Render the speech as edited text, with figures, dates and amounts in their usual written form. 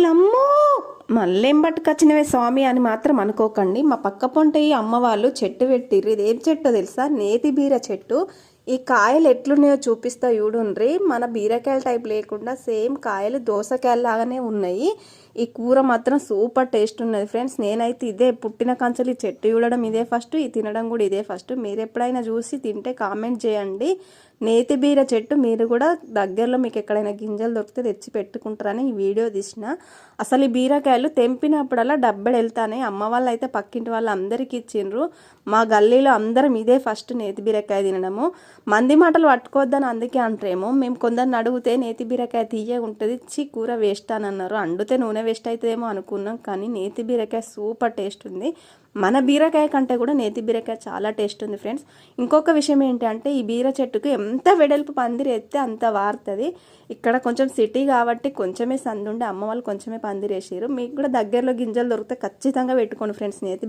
ఓలమ్మో మళ్ళేం పట్టుకొచ్చినవే స్వామి అని మాత్రం అనుకోకండి. మా పక్క పొంట ఈ అమ్మ వాళ్ళు చెట్టు పెట్టిర్రు. ఇది ఏం చెట్టో తెలుసా? నేతి బీర చెట్టు. ఈ కాయలు ఎట్లున్నాయో చూపిస్తా చూడుండ్రి. మన బీరకాయల టైప్ లేకుండా సేమ్ కాయలు దోసకాయలు లాగానే ఉన్నాయి. ఈ కూర మాత్రం సూపర్ టేస్ట్ ఉన్నది ఫ్రెండ్స్. నేనైతే ఇదే పుట్టిన కంచెలు ఈ చెట్టు చూడడం ఇదే ఫస్ట్, ఈ తినడం కూడా ఇదే ఫస్ట్. మీరు ఎప్పుడైనా చూసి తింటే కామెంట్ చేయండి. నేతి బీర చెట్టు మీరు కూడా దగ్గరలో మీకు ఎక్కడైనా గింజలు దొరికితే తెచ్చి పెట్టుకుంటారని ఈ వీడియో తీసిన. అసలు ఈ బీరకాయలు తెంపినప్పుడల్లా డబ్బెడు వెళ్తానే. అమ్మ వాళ్ళు అయితే పక్కింటి వాళ్ళు అందరికీ ఇచ్చిండ్రు. మా గల్లీలో అందరం ఇదే ఫస్ట్ నేతి బీరకాయ తినడము. మంది మాటలు పట్టుకోవద్దని అందుకే అంటారేమో. మేము కొందరిని అడిగితే నేతి బీరకాయ తీయగా ఉంటుంది, కూర వేస్ట్ అని అన్నారు. అండితే నూనె వేస్ట్ అవుతుందేమో అనుకున్నాం, కానీ నేతి బీరకాయ సూపర్ టేస్ట్ ఉంది. మన బీరకాయ కంటే కూడా నేతి బీరకాయ చాలా టేస్ట్ ఉంది ఫ్రెండ్స్. ఇంకొక విషయం ఏంటంటే ఈ బీర చెట్టుకు ఎంత వెడల్పు పందిరి ఎత్తే అంత వారుతుంది. ఇక్కడ కొంచెం సిటీ కాబట్టి కొంచెమే సందుండి అమ్మ వాళ్ళు కొంచెమే పందిరేసారు. మీకు కూడా దగ్గరలో గింజలు దొరికితే ఖచ్చితంగా పెట్టుకోండి ఫ్రెండ్స్. నేతి